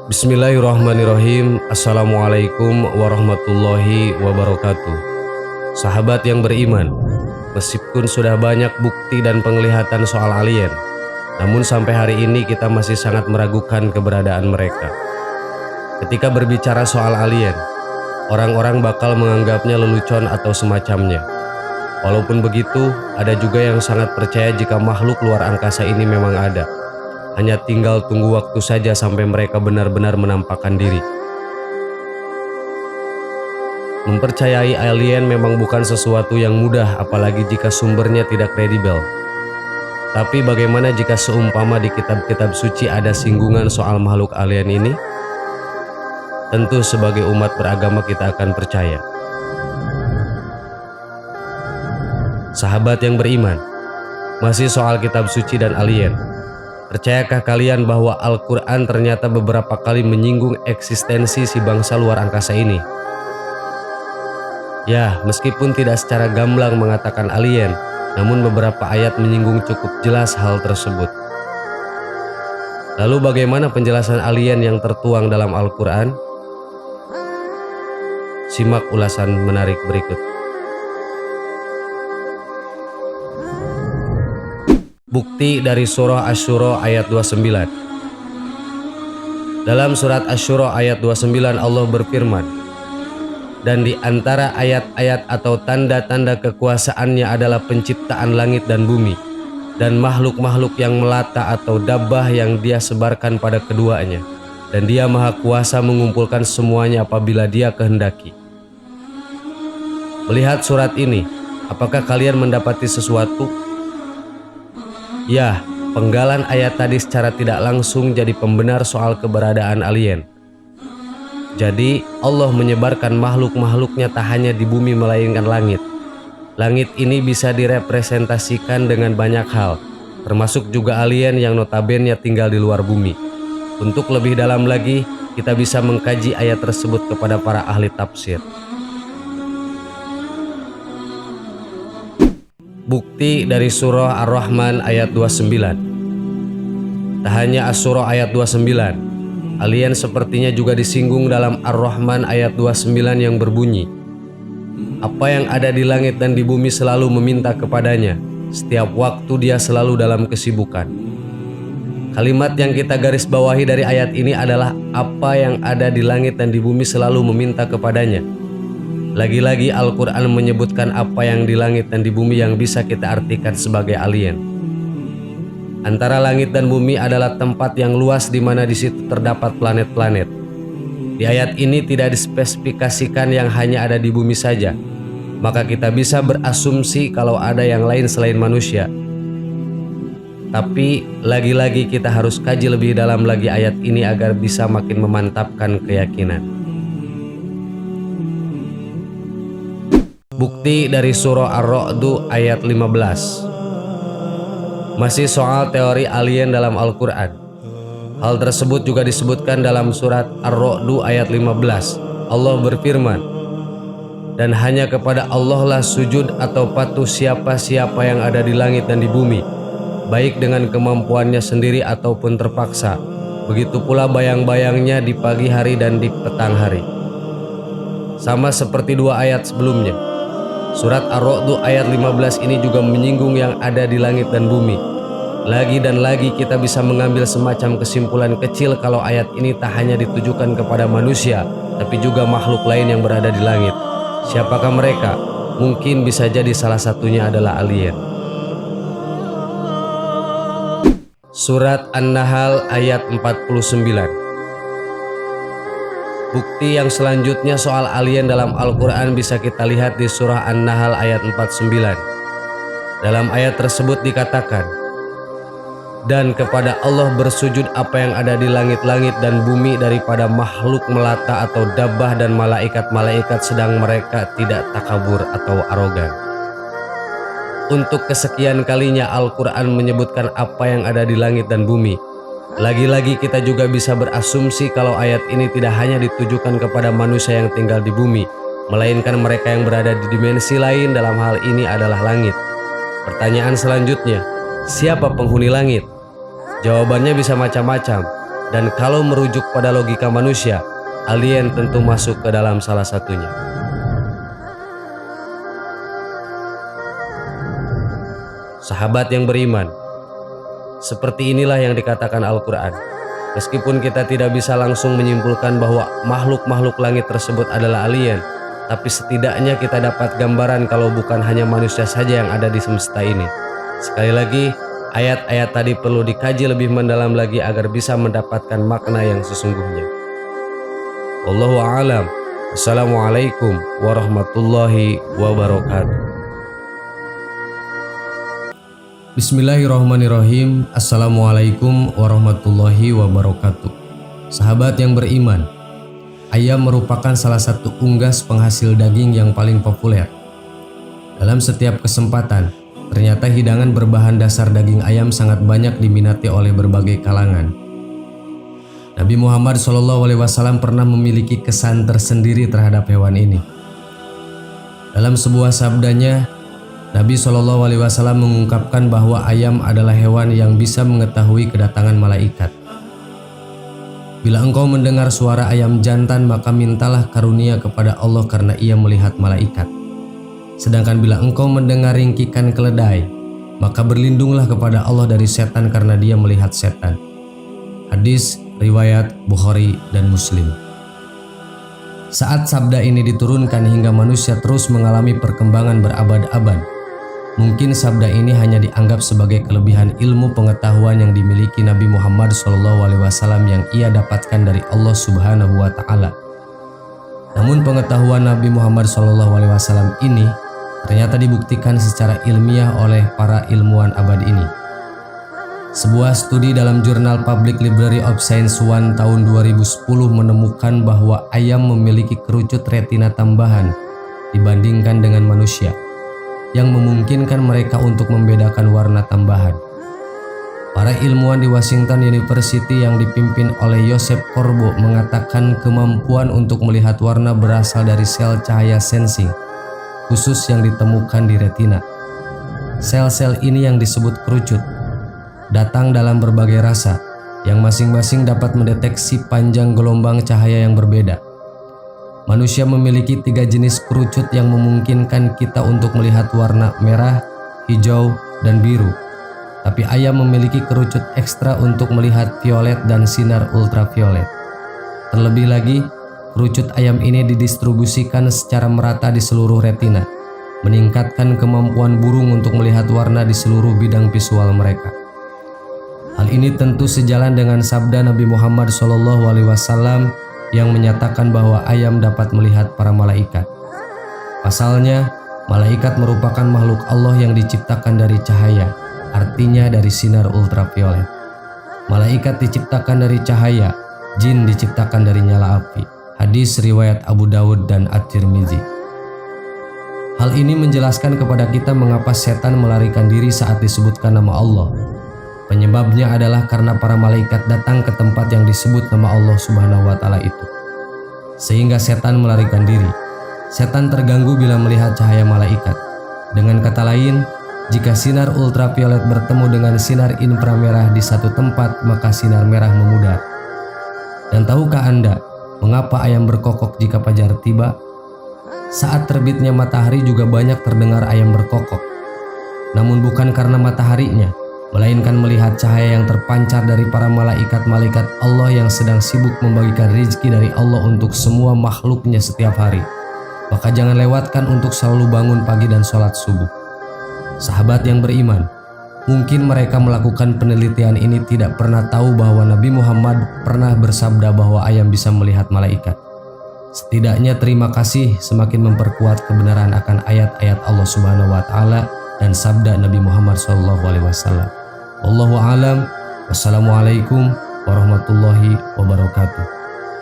Bismillahirrahmanirrahim. Assalamualaikum warahmatullahi wabarakatuh. Sahabat yang beriman, meskipun sudah banyak bukti dan penglihatan soal alien, namun sampai hari ini kita masih sangat meragukan keberadaan mereka. Ketika berbicara soal alien, orang-orang bakal menganggapnya lelucon atau semacamnya. Walaupun begitu, ada juga yang sangat percaya jika makhluk luar angkasa ini memang ada. Hanya tinggal tunggu waktu saja sampai mereka benar-benar menampakkan diri. Mempercayai alien memang bukan sesuatu yang mudah, apalagi jika sumbernya tidak kredibel. Tapi bagaimana jika seumpama di kitab-kitab suci ada singgungan soal makhluk alien ini? Tentu sebagai umat beragama kita akan percaya. Sahabat yang beriman, masih soal kitab suci dan alien. Percayakah kalian bahwa Al-Quran ternyata beberapa kali menyinggung eksistensi si bangsa luar angkasa ini? Ya, meskipun tidak secara gamblang mengatakan alien, namun beberapa ayat menyinggung cukup jelas hal tersebut. Lalu bagaimana penjelasan alien yang tertuang dalam Al-Quran? Simak ulasan menarik berikut. Bukti dari surah Asy-Syura ayat 29. Dalam surat Asy-Syura ayat 29 Allah berfirman, dan di antara ayat-ayat atau tanda-tanda kekuasaannya adalah penciptaan langit dan bumi, dan makhluk-makhluk yang melata atau dabbah yang dia sebarkan pada keduanya, dan dia maha kuasa mengumpulkan semuanya apabila dia kehendaki. Melihat surat ini, apakah kalian mendapati sesuatu? Ya, penggalan ayat tadi secara tidak langsung jadi pembenar soal keberadaan alien. Jadi, Allah menyebarkan makhluk-makhluknya tak hanya di bumi melainkan langit. Langit ini bisa direpresentasikan dengan banyak hal, termasuk juga alien yang notabene tinggal di luar bumi. Untuk lebih dalam lagi, kita bisa mengkaji ayat tersebut kepada para ahli tafsir. Bukti dari surah Ar-Rahman ayat 29. Tak hanya Asy-Syura ayat 29, alien sepertinya juga disinggung dalam Ar-Rahman ayat 29 yang berbunyi, apa yang ada di langit dan di bumi selalu meminta kepadanya, setiap waktu dia selalu dalam kesibukan. Kalimat yang kita garis bawahi dari ayat ini adalah apa yang ada di langit dan di bumi selalu meminta kepadanya. Lagi-lagi Al-Quran menyebutkan apa yang di langit dan di bumi yang bisa kita artikan sebagai alien. Antara langit dan bumi adalah tempat yang luas di mana di situ terdapat planet-planet. Di ayat ini tidak dispesifikasikan yang hanya ada di bumi saja, maka kita bisa berasumsi kalau ada yang lain selain manusia. Tapi lagi-lagi kita harus kaji lebih dalam lagi ayat ini agar bisa makin memantapkan keyakinan. Bukti dari surah Ar-Ra'd ayat 15. Masih soal teori alien dalam Al-Quran. Hal tersebut juga disebutkan dalam surat Ar-Ra'd ayat 15. Allah berfirman, dan hanya kepada Allah lah sujud atau patuh siapa-siapa yang ada di langit dan di bumi, baik dengan kemampuannya sendiri ataupun terpaksa. Begitu pula bayang-bayangnya di pagi hari dan di petang hari. Sama seperti dua ayat sebelumnya. Surat Ar-Ra'd ayat 15 ini juga menyinggung yang ada di langit dan bumi. Lagi dan lagi kita bisa mengambil semacam kesimpulan kecil kalau ayat ini tak hanya ditujukan kepada manusia, tapi juga makhluk lain yang berada di langit. Siapakah mereka? Mungkin bisa jadi salah satunya adalah alien. Surat An-Nahl ayat 49. Bukti yang selanjutnya soal alien dalam Al-Quran bisa kita lihat di surah An-Nahl ayat 49. Dalam ayat tersebut dikatakan, dan kepada Allah bersujud apa yang ada di langit-langit dan bumi daripada makhluk melata atau dabbah dan malaikat-malaikat sedang mereka tidak takabur atau arogan. Untuk kesekian kalinya Al-Quran menyebutkan apa yang ada di langit dan bumi. Lagi-lagi kita juga bisa berasumsi kalau ayat ini tidak hanya ditujukan kepada manusia yang tinggal di bumi, melainkan mereka yang berada di dimensi lain, dalam hal ini adalah langit. Pertanyaan selanjutnya, siapa penghuni langit? Jawabannya bisa macam-macam. Dan kalau merujuk pada logika manusia, alien tentu masuk ke dalam salah satunya. Sahabat yang beriman, seperti inilah yang dikatakan Al-Quran. Meskipun kita tidak bisa langsung menyimpulkan bahwa makhluk-makhluk langit tersebut adalah alien, tapi setidaknya kita dapat gambaran kalau bukan hanya manusia saja yang ada di semesta ini. Sekali lagi, ayat-ayat tadi perlu dikaji lebih mendalam lagi agar bisa mendapatkan makna yang sesungguhnya. Wallahu a'lam. Assalamualaikum warahmatullahi wabarakatuh. Bismillahirrahmanirrahim. Assalamualaikum warahmatullahi wabarakatuh. Sahabat yang beriman, ayam merupakan salah satu unggas penghasil daging yang paling populer. Dalam setiap kesempatan, ternyata hidangan berbahan dasar daging ayam sangat banyak diminati oleh berbagai kalangan. Nabi Muhammad SAW pernah memiliki kesan tersendiri terhadap hewan ini. Dalam sebuah sabdanya, Nabi SAW mengungkapkan bahwa ayam adalah hewan yang bisa mengetahui kedatangan malaikat. Bila engkau mendengar suara ayam jantan, maka mintalah karunia kepada Allah karena ia melihat malaikat. Sedangkan bila engkau mendengar ringkikan keledai, maka berlindunglah kepada Allah dari setan karena dia melihat setan. Hadis riwayat Bukhari dan Muslim. Saat sabda ini diturunkan hingga manusia terus mengalami perkembangan berabad-abad, mungkin sabda ini hanya dianggap sebagai kelebihan ilmu pengetahuan yang dimiliki Nabi Muhammad SAW yang ia dapatkan dari Allah Subhanahu wa Ta'ala. Namun pengetahuan Nabi Muhammad SAW ini ternyata dibuktikan secara ilmiah oleh para ilmuwan abad ini. Sebuah studi dalam jurnal Public Library of Science 1 tahun 2010 menemukan bahwa ayam memiliki kerucut retina tambahan dibandingkan dengan manusia, yang memungkinkan mereka untuk membedakan warna tambahan. Para ilmuwan di Washington University yang dipimpin oleh Joseph Corbo mengatakan kemampuan untuk melihat warna berasal dari sel cahaya sensing khusus yang ditemukan di retina. Sel-sel ini yang disebut kerucut datang dalam berbagai rasa yang masing-masing dapat mendeteksi panjang gelombang cahaya yang berbeda. Manusia memiliki 3 jenis kerucut yang memungkinkan kita untuk melihat warna merah, hijau, dan biru. Tapi ayam memiliki kerucut ekstra untuk melihat violet dan sinar ultraviolet. Terlebih lagi, kerucut ayam ini didistribusikan secara merata di seluruh retina, meningkatkan kemampuan burung untuk melihat warna di seluruh bidang visual mereka. Hal ini tentu sejalan dengan sabda Nabi Muhammad SAW yang menyatakan bahwa ayam dapat melihat para malaikat. Pasalnya, malaikat merupakan makhluk Allah yang diciptakan dari cahaya, artinya dari sinar ultraviolet. Malaikat diciptakan dari cahaya, jin diciptakan dari nyala api. Hadis riwayat Abu Dawud dan At-Tirmidzi. Hal ini menjelaskan kepada kita mengapa setan melarikan diri saat disebutkan nama Allah. Penyebabnya adalah karena para malaikat datang ke tempat yang disebut nama Allah Subhanahu wa Ta'ala itu, sehingga setan melarikan diri. Setan terganggu bila melihat cahaya malaikat. Dengan kata lain, jika sinar ultraviolet bertemu dengan sinar inframerah di satu tempat, maka sinar merah memudar. Dan tahukah Anda mengapa ayam berkokok jika fajar tiba? Saat terbitnya matahari juga banyak terdengar ayam berkokok. Namun bukan karena mataharinya, melainkan melihat cahaya yang terpancar dari para malaikat-malaikat Allah yang sedang sibuk membagikan rezeki dari Allah untuk semua makhluknya setiap hari. Maka jangan lewatkan untuk selalu bangun pagi dan sholat subuh. Sahabat yang beriman, mungkin mereka melakukan penelitian ini tidak pernah tahu bahwa Nabi Muhammad pernah bersabda bahwa ayam bisa melihat malaikat. Setidaknya terima kasih semakin memperkuat kebenaran akan ayat-ayat Allah Subhanahu wa Ta'ala dan sabda Nabi Muhammad SAW. Wallahu a'lam. Wassalamualaikum warahmatullahi wabarakatuh.